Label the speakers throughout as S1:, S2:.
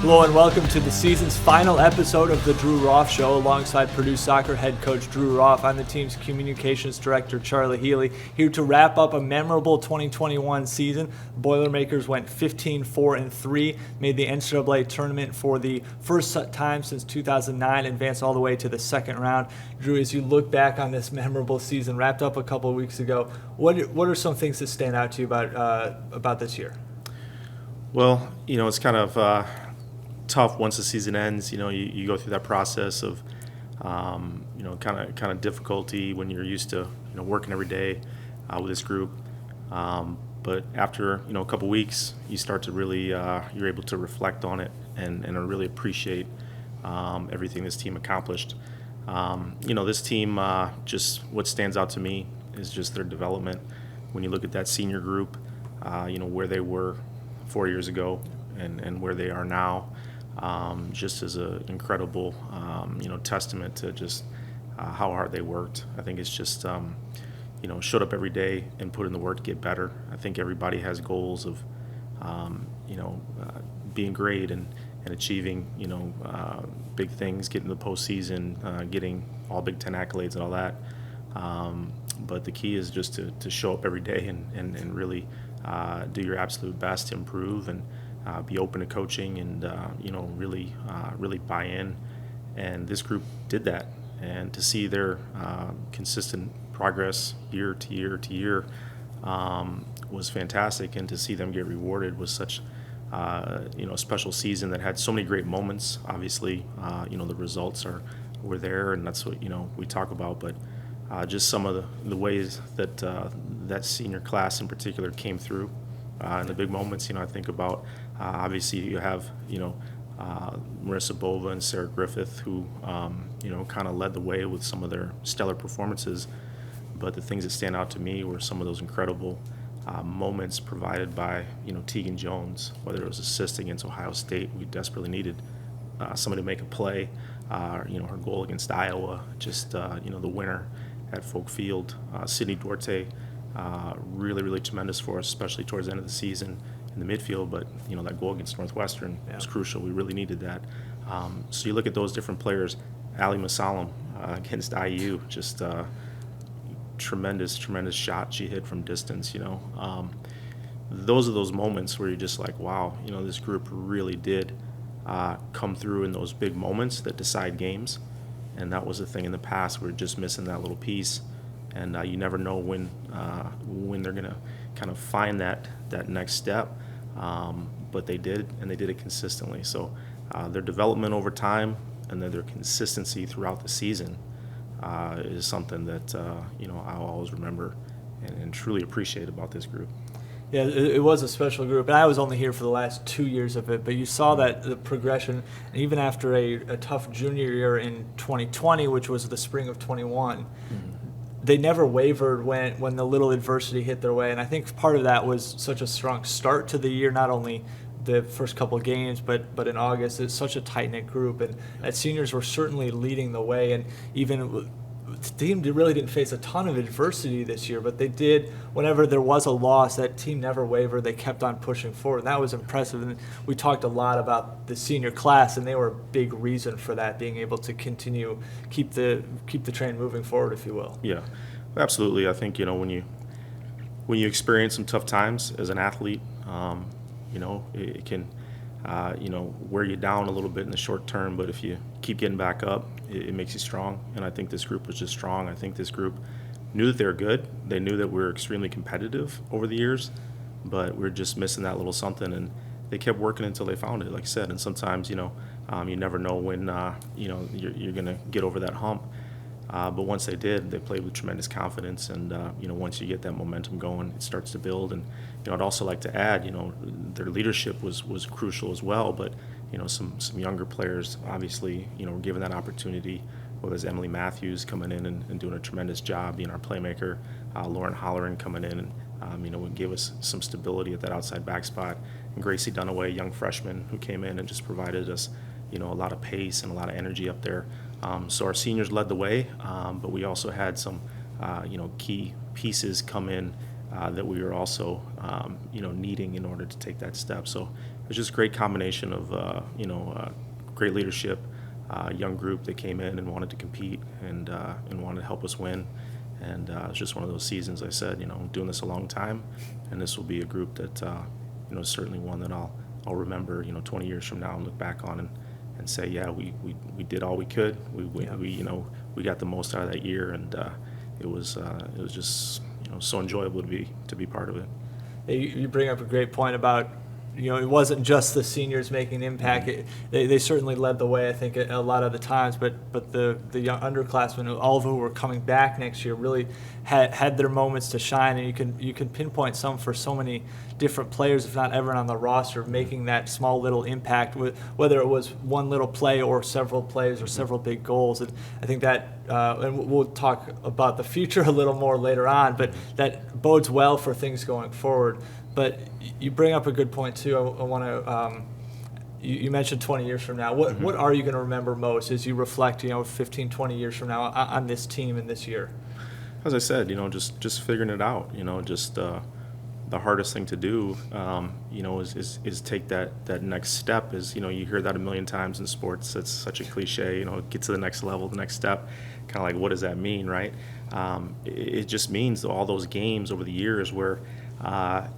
S1: Hello and welcome to the season's final episode of the Drew Roff Show alongside Purdue soccer head coach Drew Roff. I'm the team's communications director, Charlie Healy, here to wrap up a memorable 2021 season. Boilermakers went 15-4-3, made the NCAA Tournament for the first time since 2009, advanced all the way to the second round. Drew, as you look back on this memorable season, wrapped up a couple of weeks ago, what are some things that stand out to you about this year?
S2: Well, it's kind of tough once the season ends. You go through that process of kind of difficulty when you're used to working every day with this group, but after a couple weeks you start to really you're able to reflect on it and really appreciate everything this team accomplished. This team, just what stands out to me is just their development. When you look at that senior group, where they were 4 years ago and where they are now, just as an incredible, testament to just how hard they worked. I think it's just, showed up every day and put in the work to get better. I think everybody has goals of, being great and achieving, big things, getting to the postseason, getting all Big Ten accolades and all that. But the key is just to show up every day and really do your absolute best to improve and be open to coaching and really buy in. And this group did that, and to see their consistent progress year to year to year was fantastic, and to see them get rewarded with such a special season that had so many great moments. Obviously, the results were there, and that's what we talk about, but just some of the ways that that senior class in particular came through in the big moments. I think about obviously you have Marissa Bova and Sarah Griffith, who kind of led the way with some of their stellar performances. But the things that stand out to me were some of those incredible moments provided by Tegan Jones, whether it was assist against Ohio State. We desperately needed somebody to make a play. Her goal against Iowa, just the winner at Folk Field. Sydney Duarte, really, really tremendous for us, especially towards the end of the season in the midfield. But that goal against Northwestern was crucial. We really needed that. So you look at those different players. Ali Masalam against IU, just tremendous shot she hit from distance. Those are those moments where you're just like, wow, this group really did come through in those big moments that decide games. And that was the thing in the past. We're just missing that little piece, and you never know when they're going to kind of find that next step. But they did, and they did it consistently. So their development over time and then their consistency throughout the season is something that I'll always remember and truly appreciate about this group.
S1: Yeah, it was a special group, and I was only here for the last 2 years of it, but you saw that the progression, and even after a tough junior year in 2020, which was the spring of 21, they never wavered when the little adversity hit their way, and I think part of that was such a strong start to the year, not only the first couple of games, but in August. It's such a tight-knit group, and that seniors were certainly leading the way, and even the team really didn't face a ton of adversity this year, but they did. Whenever there was a loss, that team never wavered. They kept on pushing forward, and that was impressive. And we talked a lot about the senior class, and they were a big reason for that, being able to continue keep the train moving forward, if you will.
S2: Yeah, absolutely. I think when you experience some tough times as an athlete, it can wear you down a little bit in the short term, but if you keep getting back up, it makes you strong. And I think this group was just strong. I think this group knew that they were good. They knew that we were extremely competitive over the years, but we were just missing that little something, and they kept working until they found it, like I said. And sometimes, you never know when, you're going to get over that hump. But once they did, they played with tremendous confidence, and once you get that momentum going, it starts to build. And I'd also like to add, their leadership was crucial as well. But some younger players obviously were given that opportunity. Whether it's Emily Matthews coming in and doing a tremendous job being our playmaker, Lauren Holleran coming in and would give us some stability at that outside back spot, and Gracie Dunaway, young freshman who came in and just provided us a lot of pace and a lot of energy up there. So our seniors led the way, but we also had some, key pieces come in that we were also, needing in order to take that step. So was just a great combination of great leadership, young group that came in and wanted to compete and wanted to help us win. And it was just one of those seasons. I said, I'm doing this a long time, and this will be a group that certainly one that I'll remember 20 years from now and look back on and say, yeah, we did all we could. We got the most out of that year, and it was just so enjoyable to be part of it.
S1: You bring up a great point about it wasn't just the seniors making an impact. They certainly led the way, I think, a lot of the times. But the young underclassmen, all of who were coming back next year, really had their moments to shine. And you can pinpoint some for so many different players, if not everyone on the roster, making that small little impact, whether it was one little play or several plays or several big goals. And I think that, and we'll talk about the future a little more later on, but that bodes well for things going forward. But you bring up a good point too. I want to. You mentioned 20 years from now. What are you going to remember most as you reflect, 15, 20 years from now on this team and this year?
S2: As I said, just figuring it out. Just the hardest thing to do, is take that next step. You hear that a million times in sports. It's such a cliche. Get to the next level, the next step. Kind of like, what does that mean, right? It just means all those games over the years where.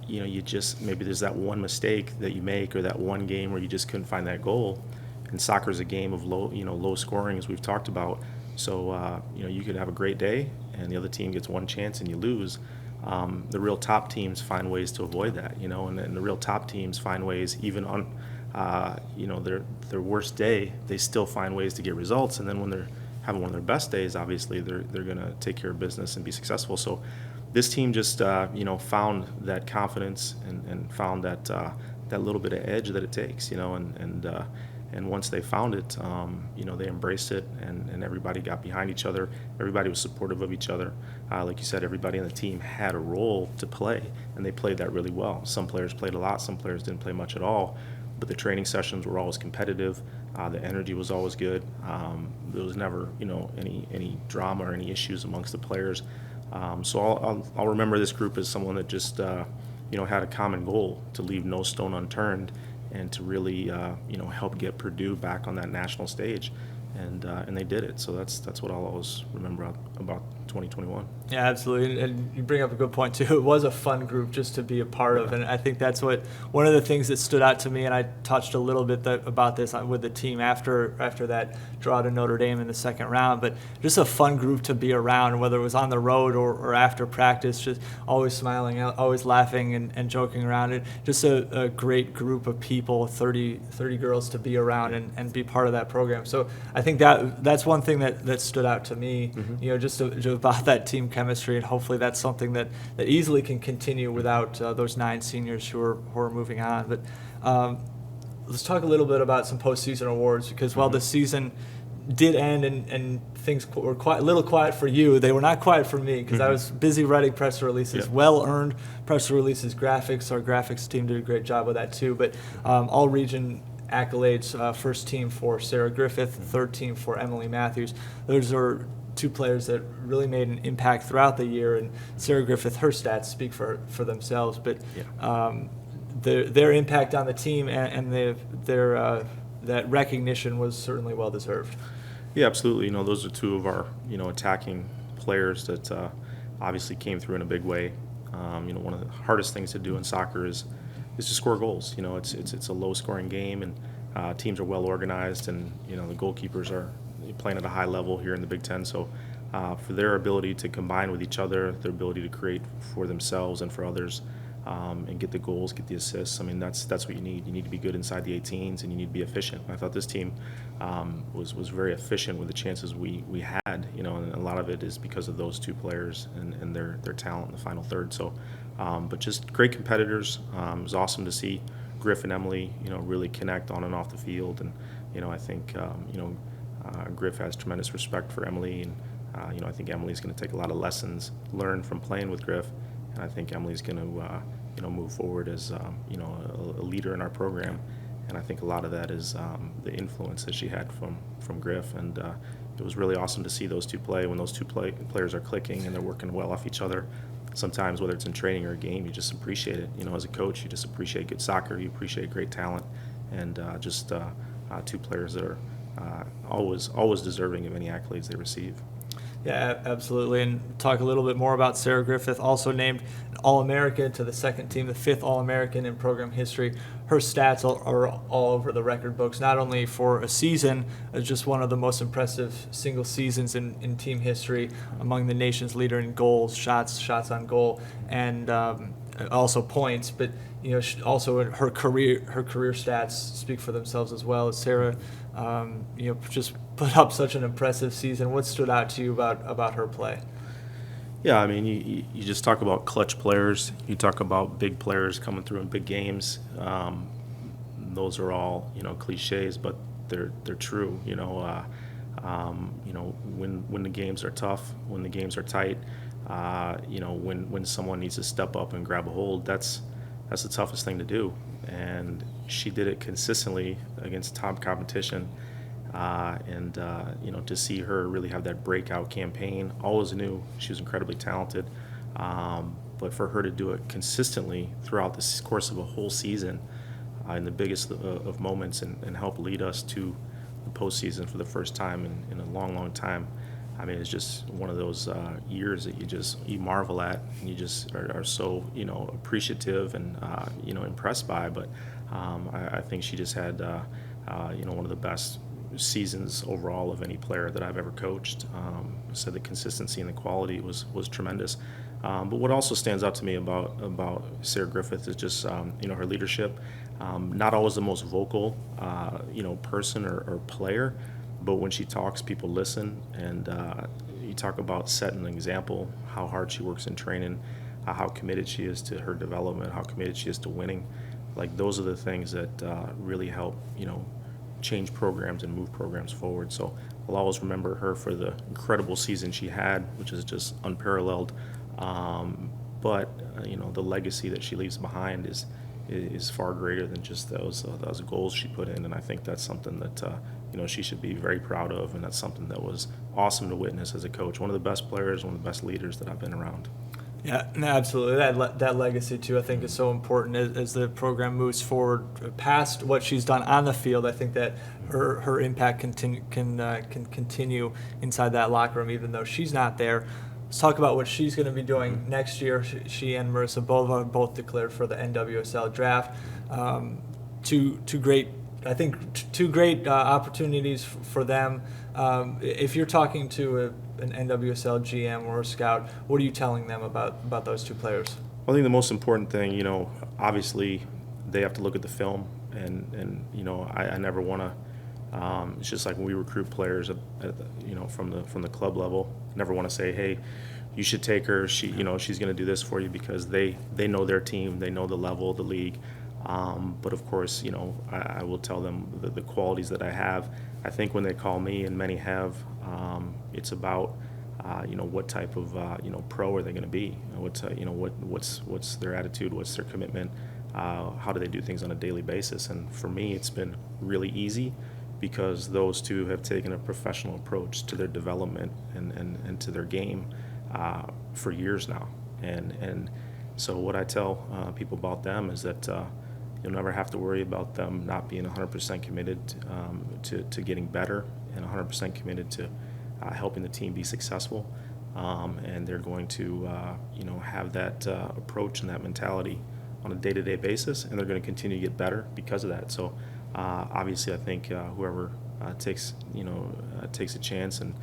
S2: You just maybe there's that one mistake that you make or that one game where you just couldn't find that goal. And soccer is a game of low scoring, as we've talked about. So you could have a great day and the other team gets one chance and you lose. The real top teams find ways to avoid that, and the real top teams find ways even on their worst day, they still find ways to get results. And then when they're having one of their best days, obviously they're going to take care of business and be successful. So this team just found that confidence and found that little bit of edge that it takes, and once they found it, they embraced it, and everybody got behind each other. Everybody was supportive of each other. Like you said, everybody on the team had a role to play, and they played that really well. Some players played a lot, some players didn't play much at all, but the training sessions were always competitive. The energy was always good. There was never, any drama or any issues amongst the players. So I'll remember this group as someone that just had a common goal to leave no stone unturned and to really help get Purdue back on that national stage, and they did it. So that's what I'll always remember about 2021.
S1: Yeah, absolutely, and you bring up a good point too. It was a fun group just to be a part of, and I think that's one of the things that stood out to me. And I touched a little bit about this with the team after that draw to Notre Dame in the second round. But just a fun group to be around, whether it was on the road or after practice. Just always smiling, always laughing and joking around. It just a great group of people, 30 girls to be around and be part of that program. So I think that's one thing that stood out to me. Just about that team chemistry, and hopefully that's something that easily can continue without those 9 seniors who are moving on. But let's talk a little bit about some postseason awards, because while the season did end and things were a little quiet for you, they were not quiet for me, because I was busy writing press releases, well-earned press releases, graphics. Our graphics team did a great job with that too. But all region accolades, first team for Sarah Griffith, third team for Emily Matthews. Those are 2 players that really made an impact throughout the year, and Sarah Griffith, her stats speak for themselves. But their impact on the team and their that recognition was certainly well deserved.
S2: Yeah, absolutely. Those are 2 of our attacking players that obviously came through in a big way. One of the hardest things to do in soccer is to score goals. It's a low scoring game, and teams are well organized, and the goalkeepers are playing at a high level here in the Big Ten. So for their ability to combine with each other, their ability to create for themselves and for others, and get the goals, get the assists, I mean, that's what you need. You need to be good inside the 18s, and you need to be efficient. I thought this team was very efficient with the chances we had, and a lot of it is because of those 2 players and their talent in the final third. So, but just great competitors. It was awesome to see Griff and Emily, really connect on and off the field. And, I think, Griff has tremendous respect for Emily, and I think Emily's going to take a lot of lessons learned from playing with Griff, and I think Emily's going to move forward as a leader in our program, and I think a lot of that is the influence that she had from Griff, and it was really awesome to see those 2 play. When those 2 players are clicking and they're working well off each other, sometimes whether it's in training or a game, you just appreciate it. As a coach, you just appreciate good soccer, you appreciate great talent, and just two players that are always deserving of any accolades they receive.
S1: Yeah, absolutely. And talk a little bit more about Sarah Griffith, also named an All-American to the second team, the 5th All-American in program history. Her stats are all over the record books, not only for a season, just one of the most impressive single seasons in team history, among the nation's leader in goals, shots on goal, and also points. But also her career stats speak for themselves as well. As Sarah, just put up such an impressive season. What stood out to you about her play?
S2: Yeah, I mean, you just talk about clutch players. You talk about big players coming through in big games. Those are all cliches, but they're true. When the games are tough, when the games are tight, when someone needs to step up and grab a hold, that's the toughest thing to do. And she did it consistently against top competition. To see her really have that breakout campaign, always knew she was incredibly talented. But for her to do it consistently throughout the course of a whole season, in the biggest of moments, and help lead us to the postseason for the first time in a long, long time. I mean, it's just one of those years that you marvel at, and you just are so appreciative and impressed by. But I think she just had one of the best seasons overall of any player that I've ever coached. So the consistency and the quality was tremendous. But what also stands out to me about Sarah Griffith is just her leadership. Not always the most vocal person or player, but when she talks, people listen. And you talk about setting an example, how hard she works in training, how committed she is to her development, how committed she is to winning. Like, those are the things that really help change programs and move programs forward. So I'll always remember her for the incredible season she had, which is just unparalleled. But the legacy that she leaves behind is far greater than just those goals she put in. And I think that's something that she should be very proud of, and that's something that was awesome to witness as a coach. One of the best players, one of the best leaders that I've been around.
S1: Yeah, no, absolutely. That legacy too, I think, is so important as the program moves forward past what she's done on the field. I think that her impact can continue inside that locker room, even though she's not there. Let's talk about what she's going to be doing next year. She and Marissa Bova both declared for the NWSL draft. Two great opportunities for them. If you're talking to an NWSL GM or a scout, what are you telling them about those two players?
S2: Well, I think the most important thing, obviously they have to look at the film, and I never want to. It's just like when we recruit players, from the club level. I never want to say, hey, you should take her. She's going to do this for you, because they know their team, they know the level of the league. But of course, I will tell them the qualities that I have. I think when they call me, and many have, it's about what type of pro are they going to be? What's their attitude? What's their commitment? How do they do things on a daily basis? And for me, it's been really easy, because those two have taken a professional approach to their development and to their game for years now. And so what I tell people about them is that you'll never have to worry about them not being 100% committed to getting better, and 100% committed to helping the team be successful. And they're going to have that approach and that mentality on a day-to-day basis, and they're going to continue to get better because of that. So obviously, I think whoever takes a chance and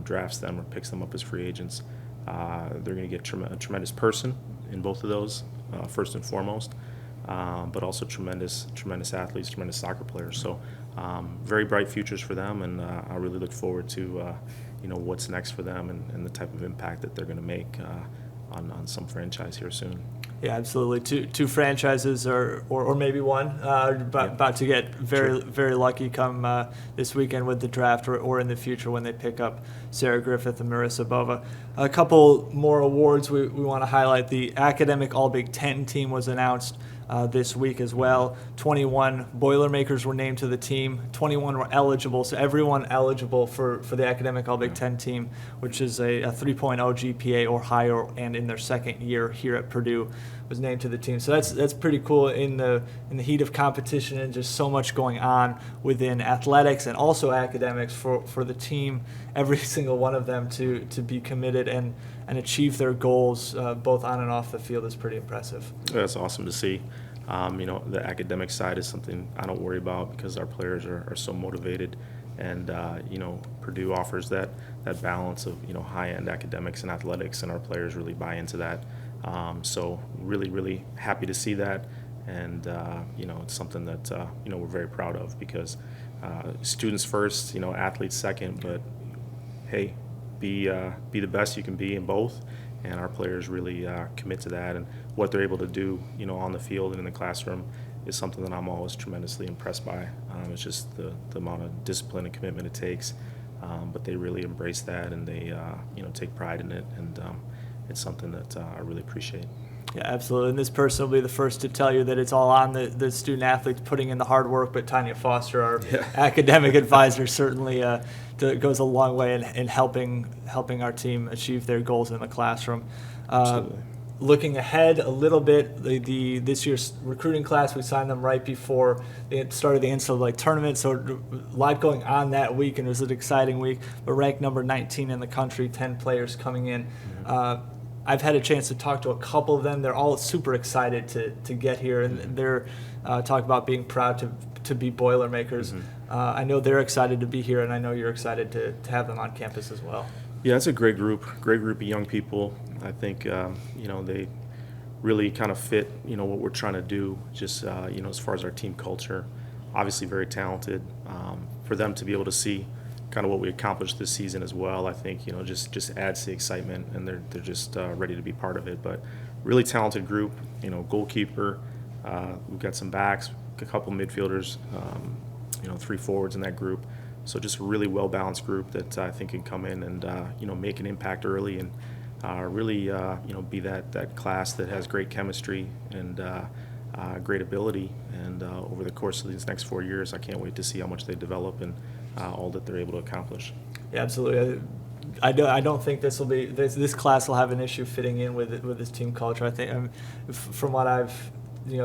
S2: drafts them or picks them up as free agents, they're going to get a tremendous person in both of those, first and foremost, but also tremendous athletes, tremendous soccer players. So very bright futures for them, and I really look forward to what's next for them, and the type of impact that they're going to make on some franchise here soon.
S1: Yeah, absolutely. Two franchises, or maybe one, about to get very lucky come this weekend with the draft, or in the future when they pick up Sarah Griffith and Marissa Bova. A couple more awards we want to highlight. The Academic All-Big Ten team was announced this week as well. 21 Boilermakers were named to the team. 21 were eligible, so everyone eligible for the academic All Big Ten team, which is a 3.0 GPA or higher, and in their second year here at Purdue, was named to the team. So that's pretty cool in the heat of competition and just so much going on within athletics and also academics for the team, every single one of them to be committed and achieve their goals both on and off the field is pretty impressive.
S2: That's awesome to see. The academic side is something I don't worry about because our players are so motivated, and Purdue offers that balance of high-end academics and athletics, and our players really buy into that. So really, really happy to see that, and it's something that we're very proud of because students first, athletes second, but hey, be the best you can be in both, and our players really commit to that, and what they're able to do on the field and in the classroom is something that I'm always tremendously impressed by. It's just the amount of discipline and commitment it takes, but they really embrace that, and they take pride in it, and it's something that I really appreciate.
S1: Yeah, absolutely. And this person will be the first to tell you that it's all on the student athletes putting in the hard work, but Tanya Foster, our academic advisor, certainly goes a long way in helping our team achieve their goals in the classroom.
S2: Absolutely.
S1: Looking ahead a little bit, this year's recruiting class, we signed them right before the start of the NCAA Tournament, so a lot going on that week, and it was an exciting week. But ranked number 19 in the country, 10 players coming in. I've had a chance to talk to a couple of them. They're all super excited to get here, and they're talking about being proud to be Boilermakers. I know they're excited to be here, and I know you're excited to have them on campus as well.
S2: Yeah, it's a great group of young people. I think they really kind of fit what we're trying to do. Just as far as our team culture, obviously very talented. For them to be able to see kind of what we accomplished this season as well, I think just adds to the excitement, and they're just ready to be part of it. But really talented group. Goalkeeper. We've got some backs, a couple midfielders. 3 forwards in that group. So just a really well-balanced group that I think can come in and make an impact early and really be that class that has great chemistry and great ability. And over the course of these next 4 years, I can't wait to see how much they develop and all that they're able to accomplish.
S1: Yeah, absolutely. I don't think this class will have an issue fitting in with this team culture. I think from what I've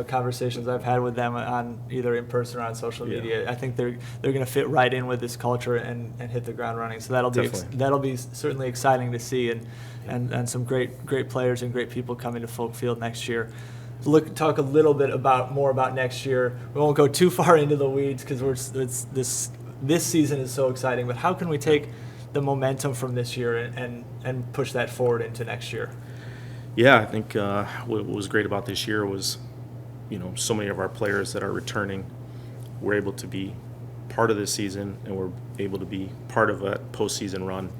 S1: conversations I've had with them on either in person or on social media, I think they're going to fit right in with this culture and hit the ground running. So that'll be certainly exciting to see, and some great players and great people coming to Folk Field next year. Talk a little bit more about next year. We won't go too far into the weeds because this season is so exciting. But how can we take the momentum from this year and push that forward into next year?
S2: Yeah, I think what was great about this year was so many of our players that are returning were able to be part of this season, and were able to be part of a postseason run,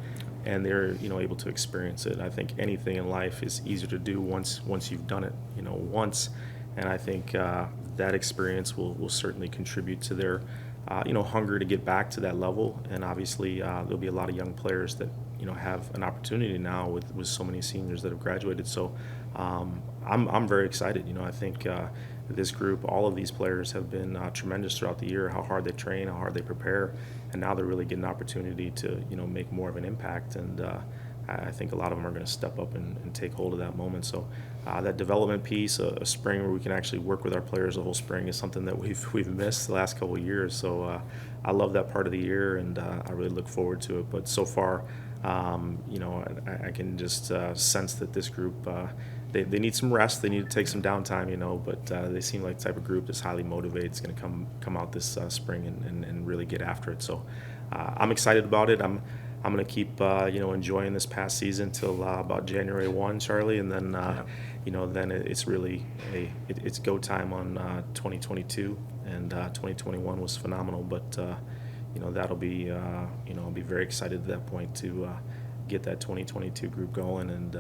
S2: and they're able to experience it. I think anything in life is easier to do once you've done it once, and I think that experience will certainly contribute to their hunger to get back to that level. And obviously there'll be a lot of young players that have an opportunity now with so many seniors that have graduated. So I'm very excited. I think this group, all of these players have been tremendous throughout the year, how hard they train, how hard they prepare, and now they're really getting an opportunity to make more of an impact. And I think a lot of them are going to step up and take hold of that moment. So that development piece, a spring where we can actually work with our players the whole spring, is something that we've missed the last couple of years. So I love that part of the year, and I really look forward to it. But so far, I can just sense that this group, they need some rest. They need to take some downtime, but they seem like the type of group that's highly motivated. It's going to come out this spring and really get after it. So I'm excited about it. I'm going to keep enjoying this past season till about January 1, Charlie, and then then it's really it's go time on 2022, and 2021 was phenomenal. But that'll be I'll be very excited at that point to get that 2022 group going, and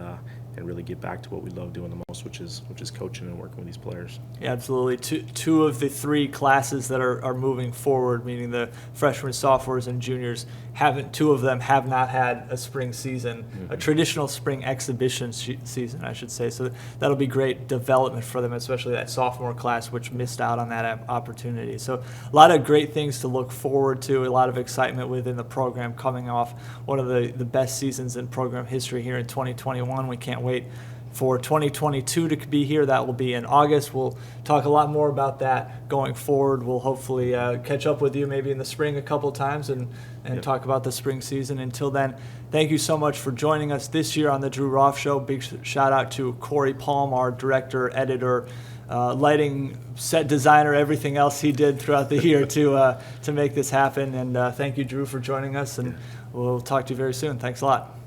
S2: really get back to what we love doing the most, which is coaching and working with these players.
S1: Yeah, absolutely. Two of the three classes that are moving forward, meaning the freshmen, sophomores, and juniors, two of them have not had a spring season, a traditional spring exhibition season, I should say. So that'll be great development for them, especially that sophomore class, which missed out on that opportunity. So a lot of great things to look forward to, a lot of excitement within the program coming off one of the best seasons in program history here in 2021. We can't wait for 2022 to be here. That will be in August. We'll talk a lot more about that going forward. We'll hopefully catch up with you maybe in the spring a couple times and talk about the spring season. Until then, thank you so much for joining us this year on the Drew Roff Show. Big shout out to Corey Palm, our director, editor, lighting, set designer, everything else he did throughout the year to make this happen. And thank you, Drew, for joining us. And we'll talk to you very soon. Thanks a lot.